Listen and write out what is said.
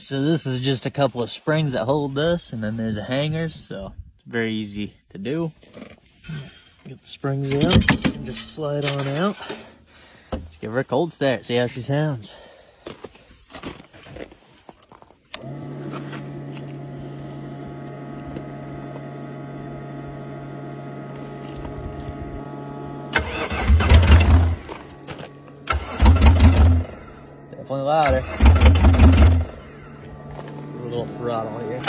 so this is just a couple of springs that hold this, and then there's a hanger, so it's very easy to do. Get the springs out and just slide on out. Let's give her a cold start, see how she sounds. Definitely louder. A little throttle here.